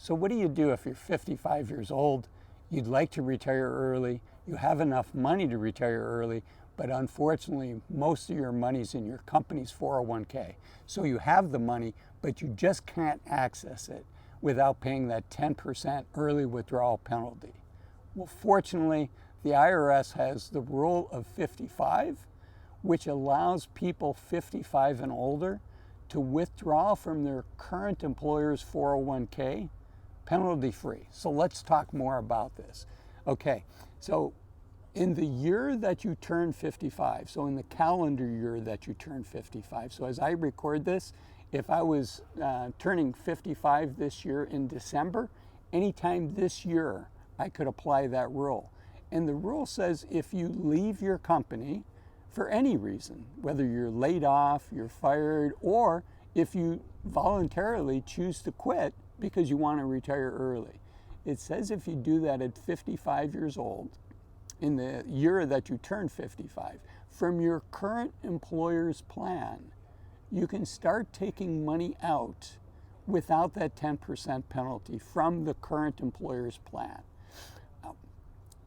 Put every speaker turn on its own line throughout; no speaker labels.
So what do you do if you're 55 years old, you'd like to retire early, you have enough money to retire early, but unfortunately most of your money's in your company's 401k. So you have the money, but you just can't access it without paying that 10% early withdrawal penalty. Well, fortunately, the IRS has the rule of 55, which allows people 55 and older to withdraw from their current employer's 401k penalty free. So let's talk more about this. Okay, so in the year that you turn 55, so in the calendar year that you turn 55, so as I record this, if I was turning 55 this year in December, anytime this year I could apply that rule. And the rule says if you leave your company for any reason, whether you're laid off, you're fired, or if you voluntarily choose to quit because you want to retire early. It says if you do that at 55 years old, in the year that you turn 55, from your current employer's plan, you can start taking money out without that 10% penalty from the current employer's plan.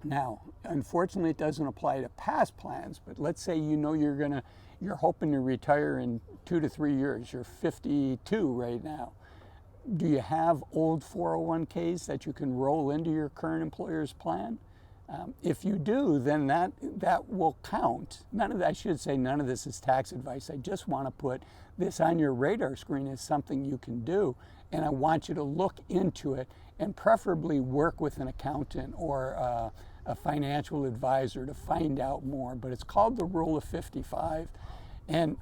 Now, unfortunately, it doesn't apply to past plans, but let's say you know you're hoping to retire in 2 to 3 years. You're 52 right now. Do you have old 401ks that you can roll into your current employer's plan? If you do, then that will count. None of this is tax advice. I just want to put this on your radar screen as something you can do, and I want you to look into it and preferably work with an accountant or a financial advisor to find out more. But it's called the Rule of 55, and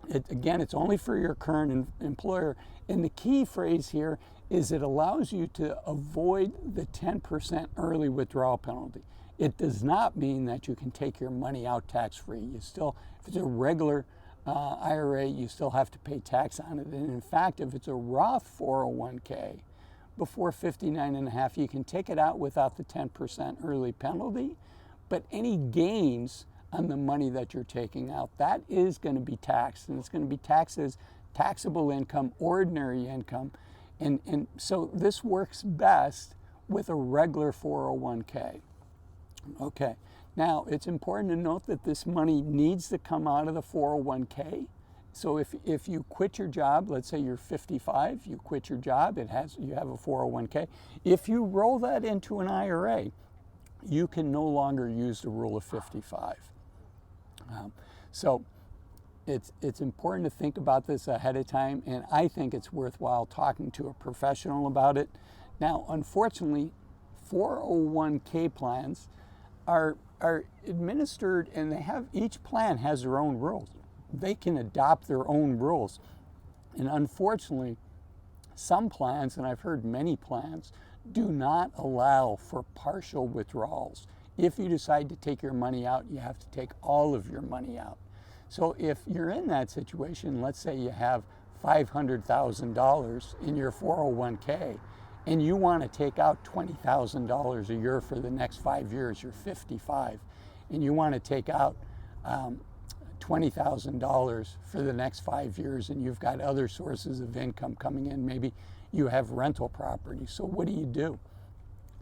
it's only for your current employer. And the key phrase here is it allows you to avoid the 10% early withdrawal penalty. It does not mean that you can take your money out tax-free. You still, if it's a regular IRA, you still have to pay tax on it. And in fact, if it's a Roth 401k, before 59 and a half, you can take it out without the 10% early penalty, but any gains on the money that you're taking out, that is going to be taxed, and it's going to be taxed as taxable income, ordinary income, and so this works best with a regular 401k. Okay, now it's important to note that this money needs to come out of the 401k. So if you quit your job, let's say you're 55, you quit your job, you have a 401k. If you roll that into an IRA, you can no longer use the Rule of 55. So it's important to think about this ahead of time, and I think it's worthwhile talking to a professional about it. Now, unfortunately, 401k plans are administered, and each plan has their own rules. They can adopt their own rules. And unfortunately, some plans, and I've heard many plans, do not allow for partial withdrawals. If you decide to take your money out, you have to take all of your money out. So if you're in that situation, let's say you have $500,000 in your 401k, and you want to take out $20,000 a year for the next 5 years, you're 55, and you want to take out $20,000 for the next 5 years, and you've got other sources of income coming in. Maybe you have rental property. So what do?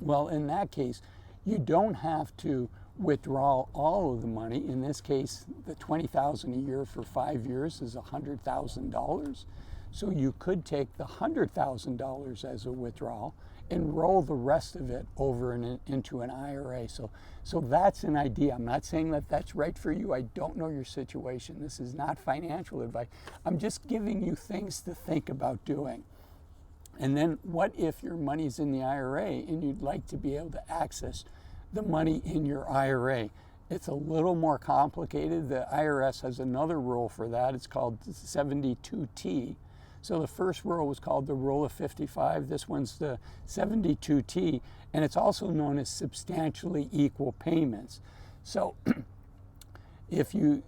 Well, in that case, you don't have to withdraw all of the money. In this case, the $20,000 a year for 5 years is $100,000. So you could take the $100,000 as a withdrawal and roll the rest of it over into an IRA. So that's an idea. I'm not saying that that's right for you. I don't know your situation. This is not financial advice. I'm just giving you things to think about doing. And then what if your money's in the IRA and you'd like to be able to access the money in your IRA? It's a little more complicated. The IRS has another rule for that. It's called 72T. So the first rule was called the Rule of 55. This one's the 72T, and it's also known as substantially equal payments. So if you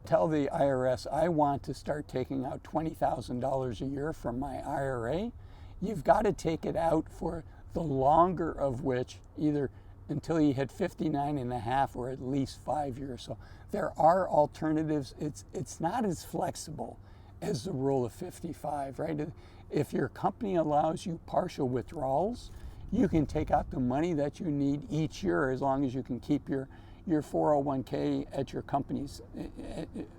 tell the IRS, I want to start taking out $20,000 a year from my IRA, you've got to take it out for the longer of which, either until you hit 59 and a half or at least 5 years. So there are alternatives. It's not as flexible as the Rule of 55, right? If your company allows you partial withdrawals, you can take out the money that you need each year as long as you can keep your 401k at your company's,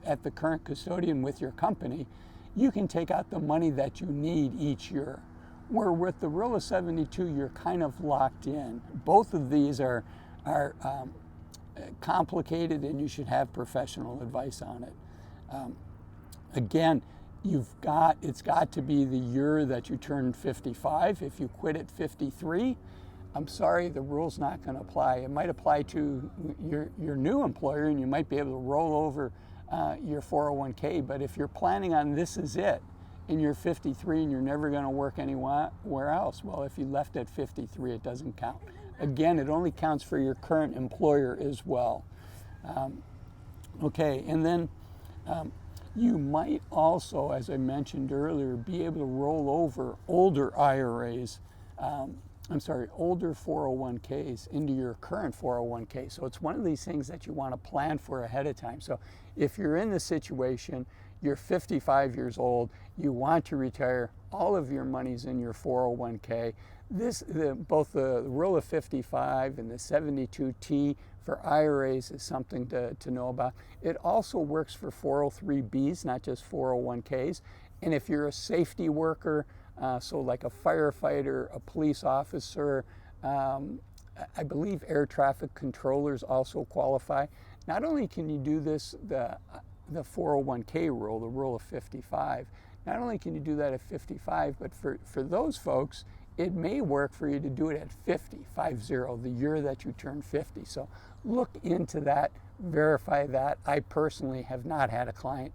at the current custodian with your company. You can take out the money that you need each year. Where with the rule of 72, you're kind of locked in. Both of these are complicated, and you should have professional advice on it. Again, it's got to be the year that you turn 55. If you quit at 53, I'm sorry, the rule's not going to apply. It might apply to your new employer, and you might be able to roll over your 401k, but if you're planning on this is it, and you're 53 and you're never going to work anywhere else, well, if you left at 53, it doesn't count. Again, it only counts for your current employer as well. Okay, and then you might also, as I mentioned earlier, be able to roll over older IRAs, older 401ks into your current 401k. So it's one of these things that you want to plan for ahead of time. So if you're in the situation, you're 55 years old, you want to retire, all of your money's in your 401k. Both the rule of 55 and the 72T for IRAs is something to know about. It also works for 403Bs, not just 401ks. And if you're a safety worker, so like a firefighter, a police officer, I believe air traffic controllers also qualify. Not only can you do this, the 401k rule, the rule of 55, not only can you do that at 55, but for those folks, it may work for you to do it at 50, the year that you turn 50. So look into that, verify that. I personally have not had a client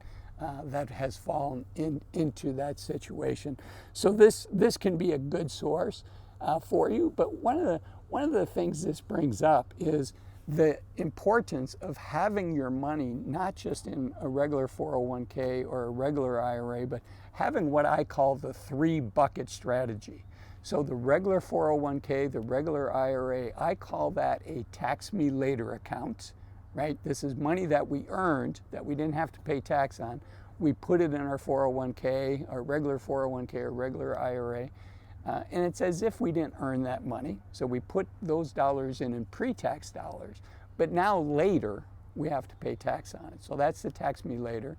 that has fallen into that situation. So this can be a good source for you. But one of the things this brings up is the importance of having your money not just in a regular 401k or a regular IRA, but having what I call the 3-bucket strategy. So the regular 401k, the regular IRA, I call that a tax me later account, right? This is money that we earned that we didn't have to pay tax on. We put it in our 401k, our regular 401k or regular IRA, and it's as if we didn't earn that money. So we put those dollars in pre-tax dollars, but now later we have to pay tax on it. So that's the tax me later.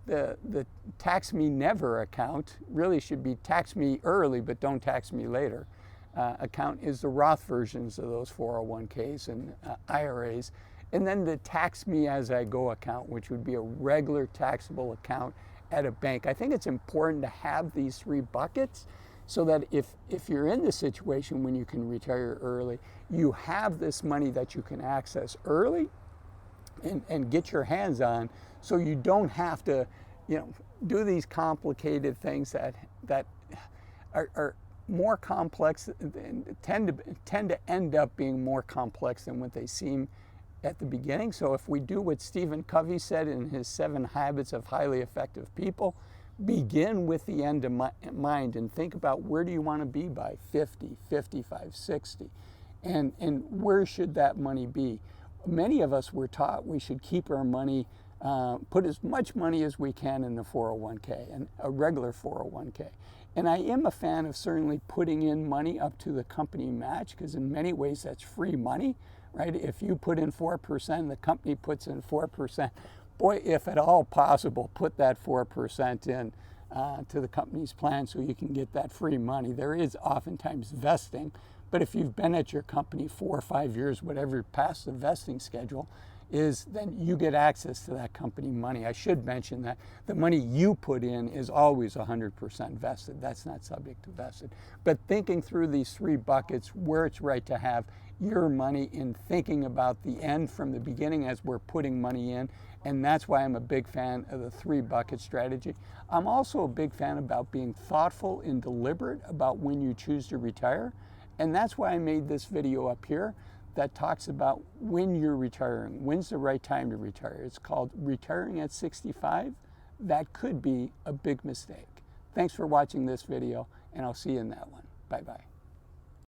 The tax me never account really should be tax me early, but don't tax me later. Account is the Roth versions of those 401ks and IRAs. And then the tax me as I go account, which would be a regular taxable account at a bank. I think it's important to have these 3 buckets so that if you're in the situation when you can retire early, you have this money that you can access early and get your hands on, so you don't have to, do these complicated things that are more complex, tend to end up being more complex than what they seem at the beginning. So if we do what Stephen Covey said in his 7 Habits of Highly Effective People, begin with the end in mind and think about where do you want to be by 50, 55, 60, and where should that money be? Many of us were taught we should keep our money, put as much money as we can in the 401k, and a regular 401k. And I am a fan of certainly putting in money up to the company match, because in many ways that's free money, right? If you put in 4%, the company puts in 4%. Boy, if at all possible, put that 4% in to the company's plan so you can get that free money. There is oftentimes vesting, but if you've been at your company 4 or 5 years, whatever past the vesting schedule is, then you get access to that company money. I should mention that the money you put in is always 100% vested. That's not subject to vested. But thinking through these 3 buckets, where it's right to have your money, in thinking about the end from the beginning as we're putting money in, and that's why I'm a big fan of the 3-bucket strategy. I'm also a big fan about being thoughtful and deliberate about when you choose to retire, and that's why I made this video up here that talks about when you're retiring. When's the right time to retire? It's called Retiring at 65. That could be a big mistake. Thanks for watching this video, and I'll see you in that one. Bye-bye.